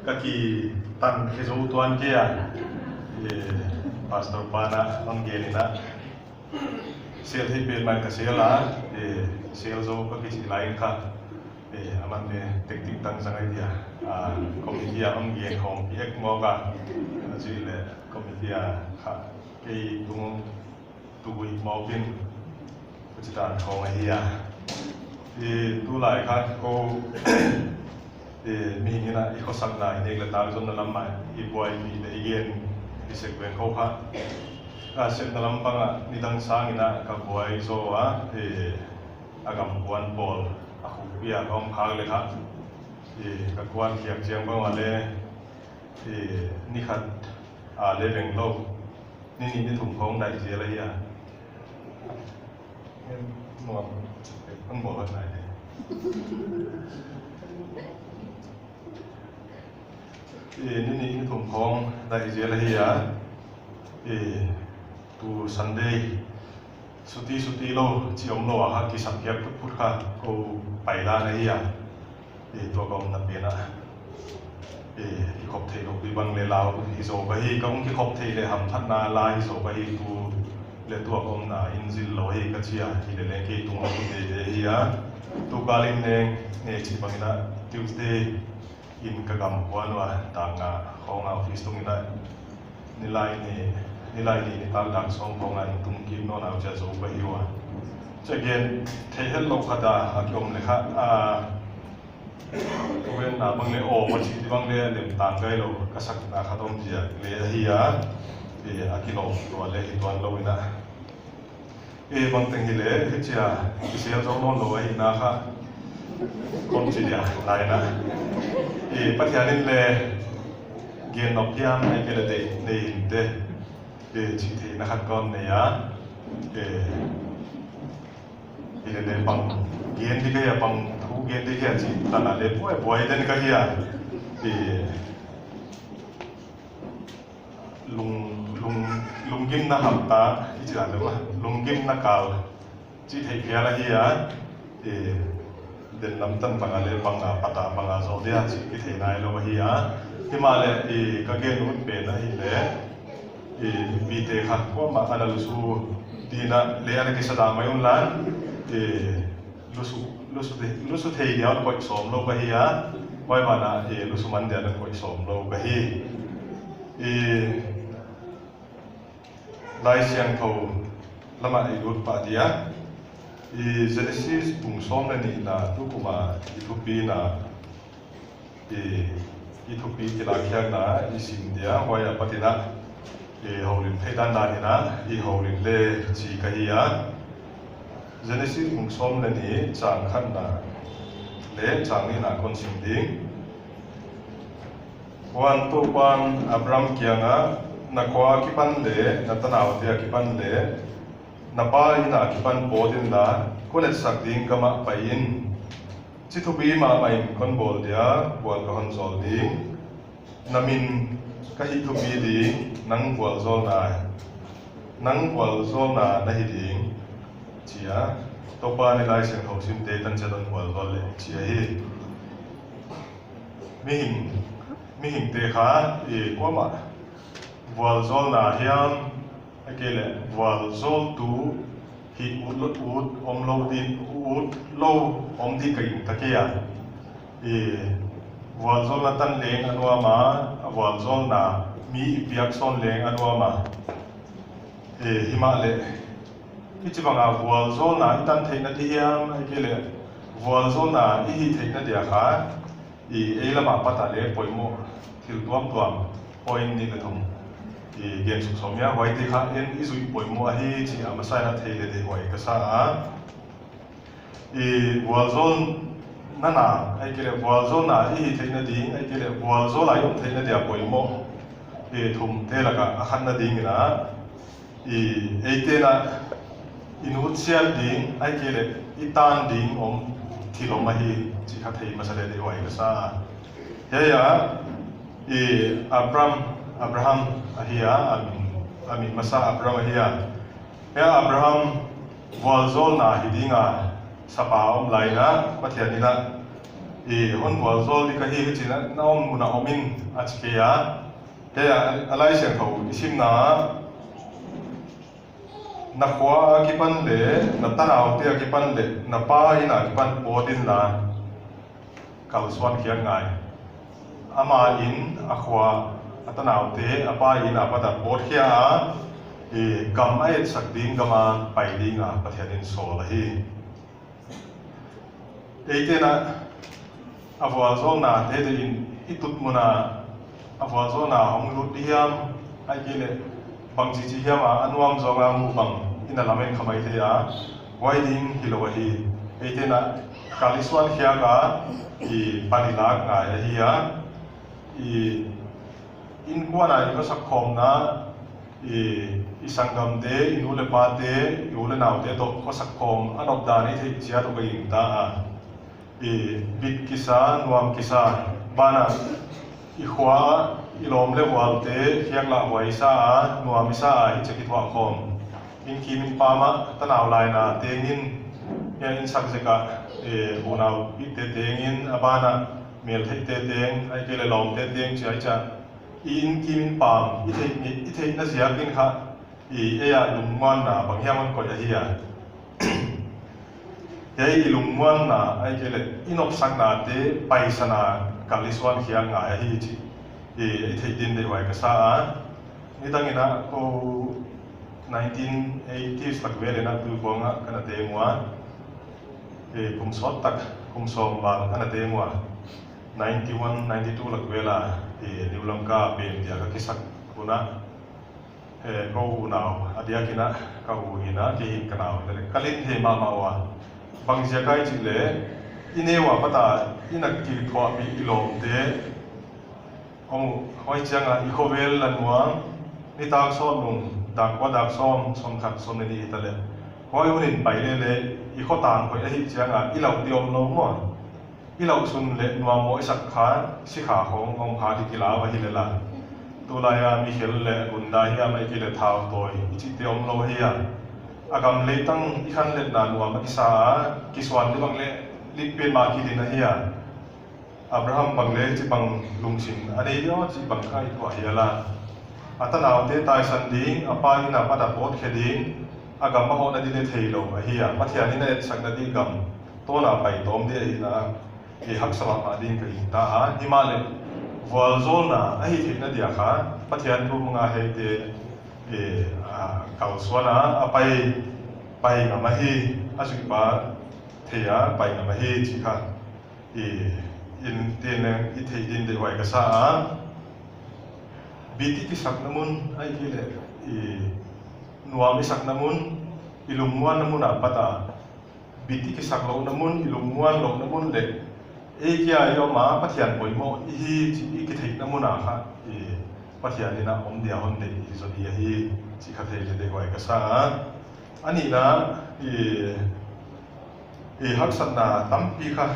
kaki tan kezo tuan kia pastor pana anggelina sel hi pel man ka sela sel zo kaki lain ka aman me teknik tang sangai dia komiti anggen khom piek mo ka ji le komiti kha ke tung tui mo bin chitan khom hi tu lại khác cô mình như là có sẵn lại nên là tao trong năm mai boy mình để yên thì sẽ quen khâu khác sẽ là năm bằng đi đăng sang như là các boy so thì agam quan ball aku biar ông khácเลยkhác thì các quan kiệt chiang bằng là thì ni khát lên rèn lâu ni thùng không đại gì là gì mồm anh bỏ hết nàyนี่ถุงทองได้เจริญฮียตูซันเดย์สุตีโลที่อมโลอะค่ะที่สักเกียบพุทธค่ะกูไปล้านฮียตัวกองนับเบียนะที่ขบเทลงไปบังเลลาวที่โซไปฮีก็คงที่ขบเทเลยทำทัดนาลายโซไปฮีกูเลตัวกองน่ะอินซิลโลฮีก็เชียที่เลนที่ตรงนั้นเดฮียตัวกาลินเองเนี่ยที่บังนะทิวสเดย์อินกระกำวันว่าต่างของออฟฟิศตรงนี้นี่ไลน์นี่ตามดักสองของงานตรงกินนอนเอาจะสูบไปอยู่จะเกินเทเหลกขดาหักยมเลยครับเว้นบางเลยโอ้วันที่บางเลยเล่มต่างกันเราก็สักข้าต้องเจียเลยฮียอากิโลตัวเลยตัวเราอีนะบางทีเลยที่เจียที่เสียจงนอนเราอีนะครับคนจีเดียไรนะปัจจัยนี้เลยเกี่ยนอบยามให้เกิดในเดชีวิตนะครับก่อนเนี่ยเลยบังเกี่ยนที่ก็ยังบังทุกเกี่ยนที่ก็จีตอนนั้นเลยป่วยเดินก็ยังลุงกิมนักหับตาที่จะเรียกว่าลุงกิมนักกาวจีที่เกี่ยอะไรเดินน้ำตันปังอะไรปังปัตตาปังโซเดียสิกิเทนายโลวะฮีที่มาเลยก็เกณฑ์มันเป็นอะไรเลยบีเตค่ะก็มาอันนั้นลูดีนะเลยอะไรที่แสดงมาอยู่นั้นลูสุเทียนก็สมโลวะฮีไว้มานะลูสุมันเดียนก็สมโลวะฮีลายเสียงเขาละมาอีกรุดปาดียGenesis bungsom na ni na tu kuma itupi na itupi kilakyak na isim dia waya patina hawlin phedan na ni na hawlin le chi kahiya Genesis bungsom na ni chang khan na le chang ni na konsim ding wan to pan Abraham kianga na kwa kipan le na tanaw dia kipan le napa ina kipan bodin la kunet sakding kama pain chitubi ma main kon bol dia bol kon zol ding namin kahi tubi ding nang bol zol na nahi ding chia topa ni lai seng thau sim te tan chadon bol zol le chia hi mi hing te kha kwama bol zol na hiam akele wal zol tu hi ut om lo din ut lo om di kai takia wal zol na tan leng anwa ma wal zol na mi piak son leng anwa ma himale kichibanga wal zol na tan theina diam akele wal zol na hi theina dia kha elama pata le poimo thil tuam point ni ka thumเกณฑ์สุขสมเนี่ยไว้ที่ข้าเอ็นอิสุยป่วยมัวให้ที่อามาใส่ละเทเลเดไว้ก็ซะวัวโซนนั่นน่ะไอ้เกลือวัวโซนน่ะที่เทนดีไอ้เกลือวัวโซนไหลยมเทนเดียป่วยมัวทุ่มเทละก็อาคันนั่นดีนะไอ้เตน่ะอินุเชียดีไอ้เกลืออีตานดีอมที่ลงมาให้ที่ข้าเทมาใส่เดไว้ก็ซะเฮียAbraham ahia amin masa Abraham ahia Abraham wal zol na hidinga sapa om laina pathian ina hon wal zol di ka hi china na muna omin achkeya he alai siang tho isim na khwa ki pan le na tanaw te ki pan le na pa ina ki pan podin la kalswan khian ngai ama in akhwa atanaw te apa ina pada pod khia kam ai sak ding gama pai ding a pathianin sol hi eitena avwal zol na te de in itut muna avwal zol na hong lut diam ai gele bang chi chi hiam a anuam zonga mu bang ina lamen khamai the a wai ding hilo hi eitena kaliswan khia ka panilak nga hi a in kuana ko sakhom na isangam de inule pa de yule naw de to ko sakhom anok da ni thi chia to ing ta a bit kisa nuam kisa bana ikhwa ilom le wal te hiak la wai sa nuam sa hi cheki thwa khom in kimin pa ma tanaw lai na te ngin ya in sak zeka unaw bit te ngin abana mel the te teng ai ke le lom te teng chai cha in kimin pam ithei na sia kin kha eya lungwan na banghiam ko ya hiya yai lungwan na ai kele inop sakna te paisana kaliswan khia nga ya hi chi ithei din de wai ka sa a ni tangina ko 1980s tak vele na tu bonga kana te ngwa kum sot tak kum som bang kana te ngwa 91 92 lak vela niulamka pem dia ka kisak kuna ko unaw adia kina ka uina ki kanao le kalin the ma ma wa bang jakai chi le inewa pata inak ki thwa mi ilom te ong hoi changa i khovel lanwa ni tak son nung dak wa dak som khat som ni itale hoi unin pai le i khotang ko hi changa ilau diom lo mo ilau sun le nuam mo isak kha si kha khong ong kha di kila wa hi le la tu la ya mi khel le gunda hi mai ki le thau toy chi te om lo hi ya agam le tang i khan le na nuam isa kiswan ni bang le li pen ma ki din hi ya abraham bang le chi bang lungsin ane yo chi bang khai ko hi la atanaw te tai san ding apa hi na pada pot kheding agam ma ho na di le thei lo hi ya pathian ni na sak na di gam to na pai tom de hi na hak sama ma ding ka ta a himale wal zol na ai thi na dia kha pathian ru nga he te kau swana pai nga ma hi asu ba thea pai nga ma hi chi kha in te ne I thei din de wai ka sa a biti ki sak namun ai ki le nuam sak namun ilumwan namun a pata biti ki sak lo namun ilumwan lo namun le kia yo ma pathian poi mo hi chi ki thei na muna kha pathian ni na om dia hon de zo dia hi chi kha thei le de wai ka sa ani na hak san na tampi kha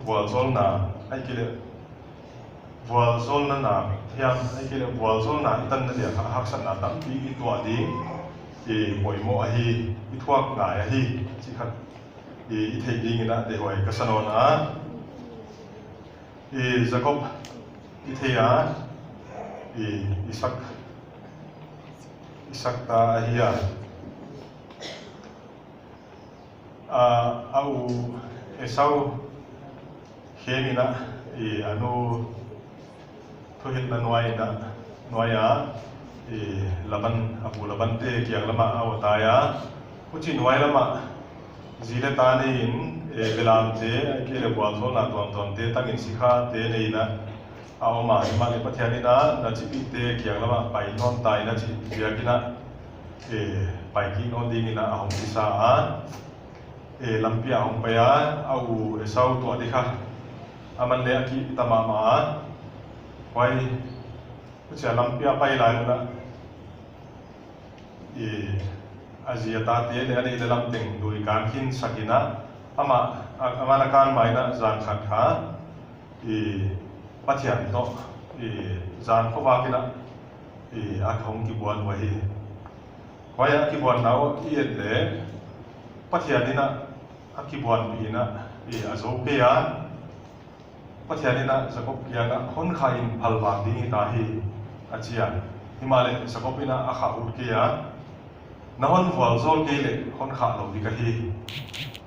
wal zol na ai ki le wal zol na hiam ai ki le wal zol na itan na dia hak san na tampi ki tua di poi mo a hi I thuak nga ya hi chi kha I thei ding na de hoi ka sanon a Jacob I thei a Isak ta hiya au Esau khemina anu thuhin na nuai a laban abu laban te kiang lama awataya uchi nuai lama zile ta ne in belam te ke le bwal zo na ton te tangin sikha te nei na aoma ma le pathiani na chi pi te kiang lama pai non tai na chi bia kina pai ki non ding na ahom isa a lampia hong pa ya au sau to dikha aman le ki tama ma wai ucha lampia pai lai na Asia ta te le ani dalam teng dui kan hin sakina ama na kan mai na zan khat kha pathian to zan ko ba kina a khong ki buan wa hi waya ki buan nau le pathian ni na a ki buan bi na azo pe pathianina Jacob kianga hon kha in phalwa ding ta hi achia himale Jacobina akha urkia nahon wal zol ke le hon kha lo di ka hi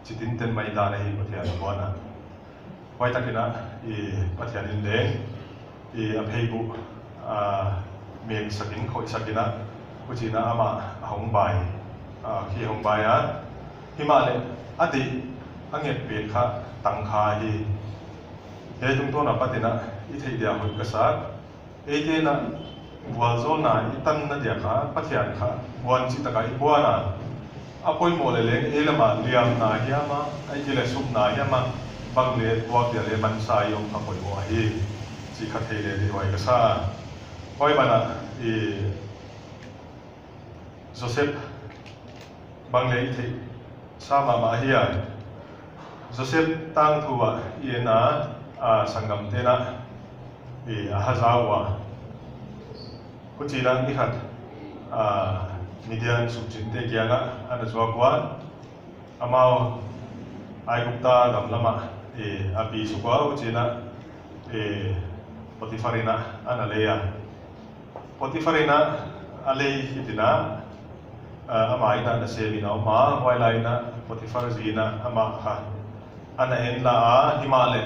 chitin ten mai da nei pathian bona wai takina pathianin le a pheibu men sakin khoi sakina kuchina ama hong bai khi hong bai himale adi anget pe kha tang kha hi he tung to na patina I thei dia hoi ka sa te na wal zol na itan na dia kha pathian kha wan chi taka I buana apoi mo le elama liam na hiama ai ki le sup na hiama bang le tuak dia le man sa yong apoi mo hi chi kha thei le hoi ka sa hoi bana Joseph bang le thei sa ma hiya Joseph tang thuwa iena sangam tena hazawa kuchina nikhat Midian subjinte kianga ana zwakwa amao ai gupta damlama api sukwa kuchina Potipharina ana leya Potipharina alei hitina ama ina na semina ma wailaina Potiphar zina ama kha ana en la himale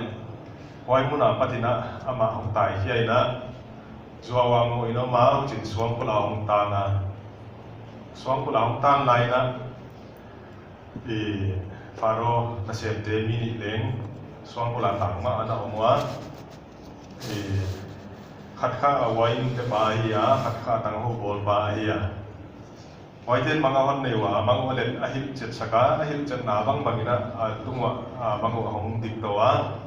wai muna patina ama hong tai hiaina zuawa ngo ino ma chin suang kula hong ta na suang kula hong tan laina faro na semte mini leng suang kula tang ma ana omwa khat kha wain ke ba hiya khat kha tang ho bol ba hiya waiten mga hon nei wa mang olen ahil chet saka ahil chet na bang bangina tungwa mango hong diktowa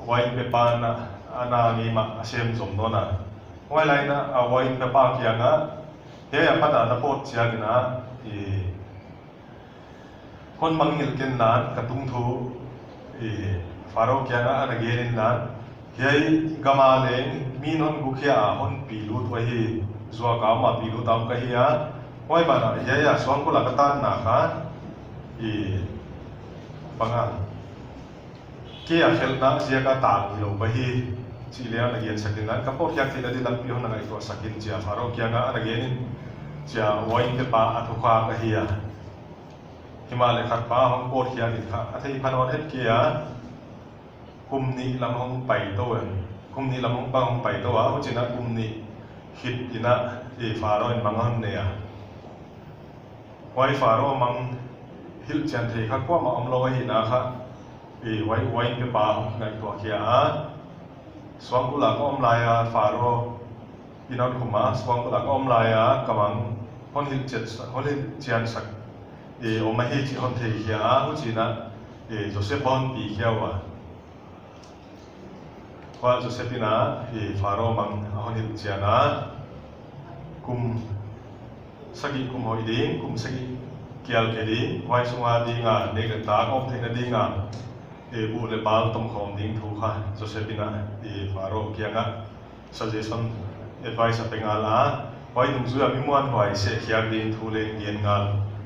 wain pe pa na ana ni ma asem som no na wai lai na wain pe pa kya nga he ya pada na pot sia gina hon mangil ken nan ka tung thu faro kya nga ana gelin nan hei gama leng min hon gukhia hon pilu thoi hi zwa ka ma pilu tam ka hiya wai bana ya suang ko lakatan na kha pangan ke akhel na sia ka ta lo bahi chilea na gen sakin ka por yak thila di lam pi hon na ito sakin chia faro kya nga ana genin chia wain ke pa athu kha ka hiya himale khat pa hong por kya ni kha athei phanon het kia kumni lam hong pai to kumni lam hong pa hong pai to ho china kumni hit ina faro en mangon ne wai faro mang hil chan thei kha kwa ma omlo hi na kha wai ke pa ngai to kia swang kula ko omlaya faro inot khuma swang kula ko omlaya kamang hon hil chet hon hil chian sak omahi chi hon thei kia hu china Joseph bon pi khiawa kwa Josephina faro mang hon hil chiana kum sagi kum hoi ding kum sagi kial ke ding wai sunga dinga ne ta kom thena dinga bu le bal tom khom ding thu kha Josephina faro kianga suggestion advice apengala wai dum zu ami muan hoi se khiak ding thu le ngien ngal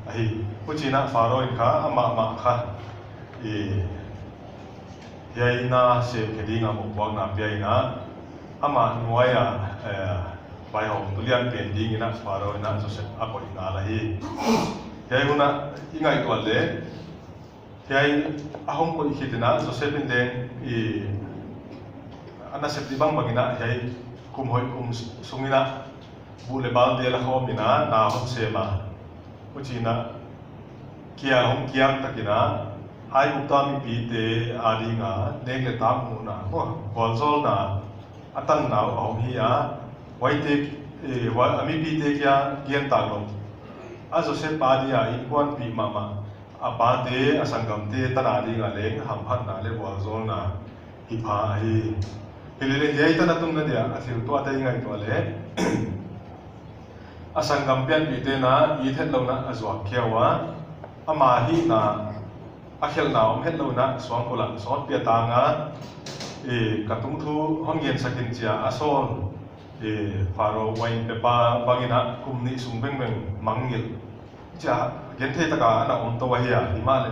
ahi puchina faro in kha ama kha yaina se ke dinga mo bang na piaina ama nuaya bai hong tulian pending ina faro ina Joseph ako ingala hi yai huna ingai to le yai ahong ko ikitina Joseph inde ana septi bang bangina yai kum hoi kum sungina bu le bal de la khom ina na hom sema uchina kia hong kiak takina ai utami pi te adinga nengle tam mu na ho bolzol na atan na hong hiya wai te ami pi te kya gian ta lo a Joseph pa dia in kwan pi mama a pa te asangam te tana di nga leng ham phan na le wal zol na hi pha hi hilele yai ta na tung na dia a thil to ata ngai to le asangam pian pi te na I thet lo na azwa khiawa ama hi na a khel na om het lo na swang ko la sot pia ta nga katung thu hon gen sakin chia asol faro wain pe pa bangina kumni sungbeng beng mangil cha gen the taka na om to wa hiya himale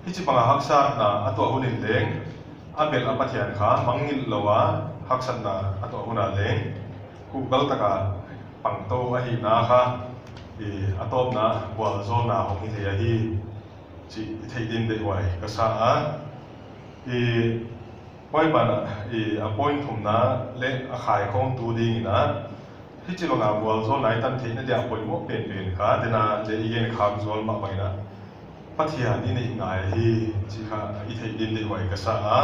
hi chi banga haksa na atwa hunin leng abel apathian kha mangil lowa haksa na atwa huna leng ku gal taka pangto a hi na kha atop na wal zon na hong hi hi chi thei din de wai ka sa a wai bana appoint thum na le a khai khom tu ding na hi chi lo na wal zon nai tan thei na dia poi mo pen pen kha de na le yen kham zol ma bai na pathia ni nei ngai hi chi kha i thei din de wai ka sa a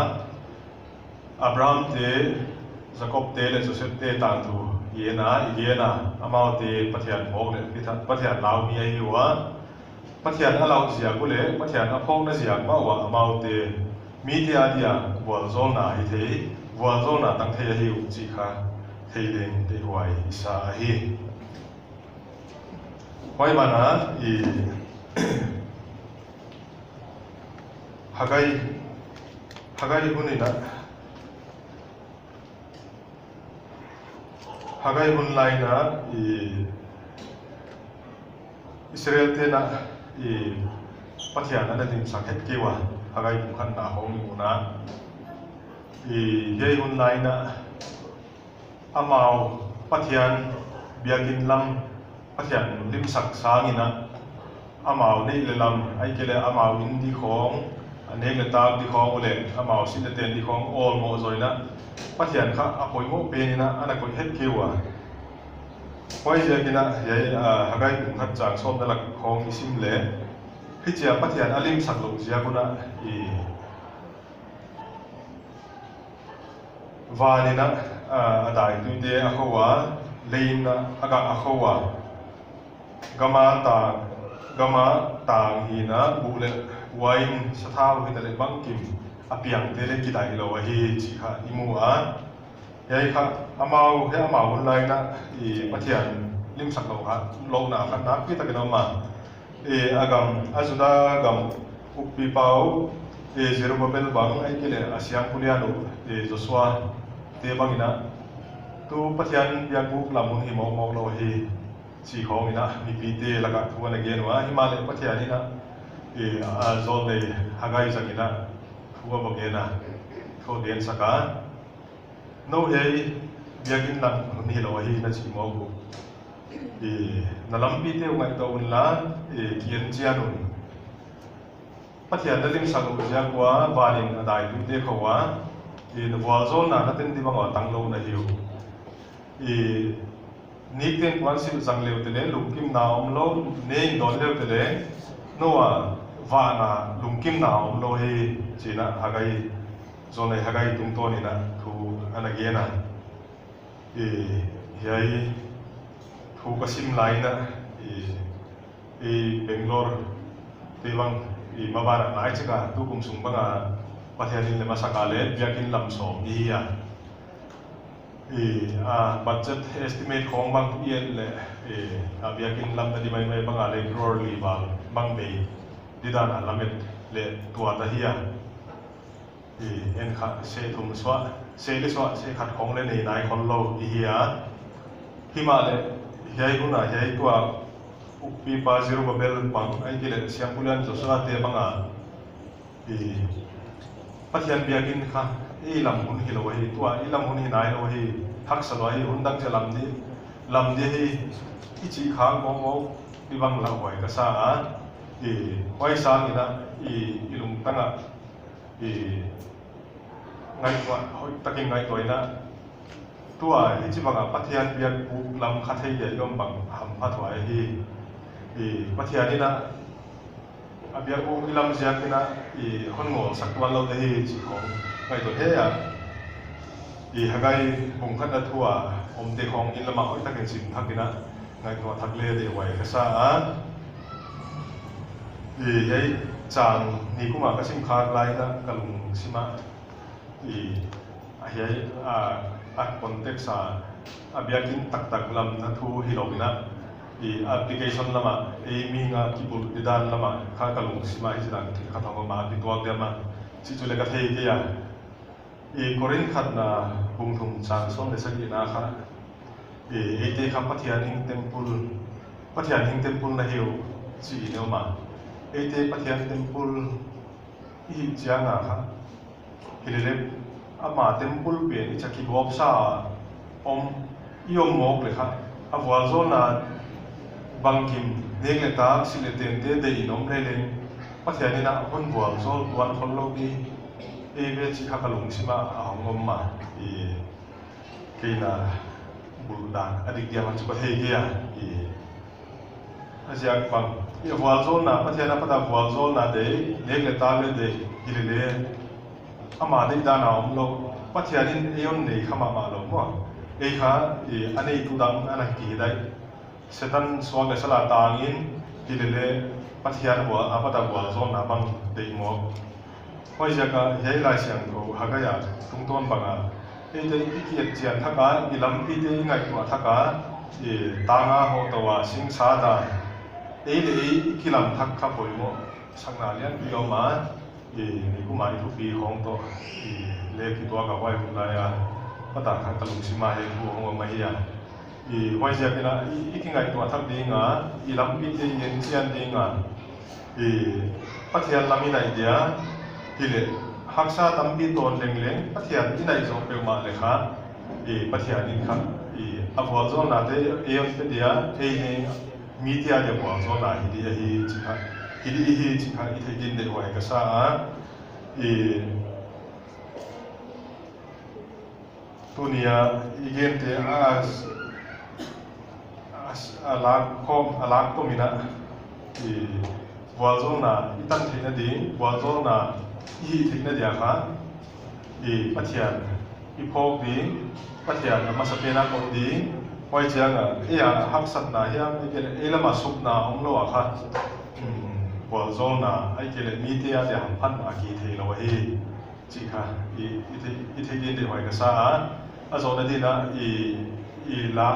Abraham te Jacob te le Joseph te tan tu yena amau te pathian mok le pathian lau mi ai wa pathian alau zia ku le pathian aphong na zia ma wa amau te mi te adia wal zon na hi thei wal zon na tang thei hi chi kha thei den te huai sa hi hoi mana hagai hunina hagai hunlai na Israel te na pathian ana dim sakhet kewa hagai bukhan na hong una yei hunlai na amau pathian biakin lam pathian lim sak sangina amau nei le lam ai kele amau in di khong anek le tak di khong le amau sin te ten di khong all mo zoina pathian kha apoi mo penina ana ko het kewa hoi je kina yei hagai bukhat chang som na lak khong isim le hi chia pathian alim sak lo zia kuna vanina adai tu te a khowa leina aga a khowa gama tang hina bule wain sathau hi tale bangkim apiang te le kidai lo hi chi kha imu a yai kha amau lai na pathian lim sak lo kha lo na kha na pi ta ke no ma agam azuda gam upi pau Zerubbabel bang ai kele asyang puliano Joshua te bangina tu pathian biaku lamun hi mau lo hi chi khong ina mi pi te laga thuan again wa himale pathian ina zol le hagai zakina thua bangena tho den saka no hei biakin lang ni lo hi na chi mo bu na lampi te ngai to un la kian chianun pathian dalim sa lo ja kwa varin adai tu te khawa na wal zon na ten di bang tang lo na hiu ni ten kwan sim jang leu te le lungkim na om lo ne don leu te le no wa va na lungkim na om lo hi china hagai zon ai hagai tum to ni na thu ana ge na yai thu ka sim lai na Bangalore te bang mabara nai chika tu kum sung banga pathianin le masakale biakin lam som ia budget estimate khong bang yen le biakin lam da di mai mai banga le crore li bang be didana lamet le tua ta hia en kha se thum swa se le swa se khat khong le nei nai khon lo hia himale yai huna yai tua upi pa Zerubbabel bang ai kile siang bulan Joshua te banga pathian biakin kha lam hun hi lo hi tua lam hun hi nai lo hi hak sa lo hi undang che lam di hi ichi khang mo di bang la hoi ka sa a hoi sang ina ilung tanga ngai kwa hoi takin ngai toina tua ichi banga pathian biak bu lam khathei ye yom bang ham pha thwai hi pathian ina abia ko ilam zia kina hon mo sakwan lo hi chi khong ngai to he ya hagai bung khat na thua om te khong in lama oi takin sim thakina ngai to thakle de wai ka sa a yai chang ni kuma ka sim khak lai na kalung sima yai context abia kin tak lam na thu hi lo na application lama mi nga kibul didan lama kha kalung sima hi jidan kha thong ma bi tuak de ma chi chu le ka thei ke ya korin khat na bung thum chang som le sagi na kha te kha pathian hing temple na hiu chi ne ma te pathian temple hi chianga kha hilele ama temple pe chaki gop sa om iom mok le kha awal zona bangkim negle ta sileten te de inom le le pathiani na hon bual zol wan khol lo bi ve chi kha kalung sima ahongom ma keina buldan adik dia macam he dia aziak bang awal zol na pathiana pada awal zol na de negle ta le de hilele ama de da na om lo pathianin eon nei khama ma lo mo ei kha anei tu dang ana ki dai setan swaga sala tangin hilele pathian wa apata wa zon na bang dei mo hoi jaka hei lai siang ko hagaya tungton banga ei dei kiet chian thaka ilam pi te ngai tu thaka tanga ho to wa sing sa da ei le kilam thak kha poi mo sakna lian bio ma ni ku mai thu pi hong to le ki to ka wai hu la ya pata kha kalung sima he ku hong ma hi ya wai ja kena ikingai to thak dinga ilam pi te yen chian dinga pathian lami nai dia hile haksa tambi ton leng leng pathian inai zo pe ma le kha pathian in kha awal zo na te eon pe dia ne media de awal zo na hi dia hi chikha hi chikha i the din de wai ka sa tunia igen te alak to mina walzona itan thina di walzona hi thina dia kha pathian phok di pathian masapena ko di hoi changa ya haksat na hiam elama supna omlo kha walzona ai kele media de ham phan aki thelo hi chikha i thegin de hoi ka sa azona dina la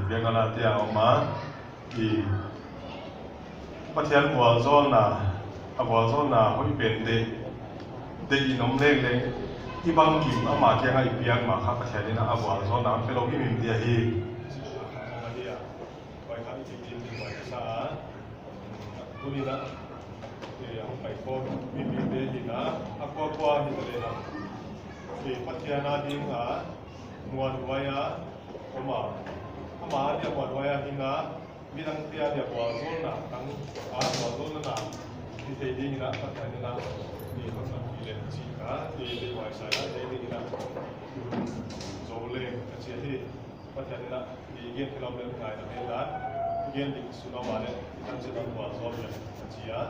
bengala te ma pathian walzona hoi pen de inom le le ibang kim ama ke ngai piang ma kha pathian na walzona pelo ki mim dia hi bai kha ti tin bai sa tunina ang pai ko mim de dina akwa ni le na pathian na ding a muan waya oma dia muan waya hinga bilang dia walzona tang walzona na di ding na pathian na ni masa ile chika di wai sa la ding na zole chi hi pathian na di gen kilam le ngai na la gen ding suna ma le tan se dan walzona chi ya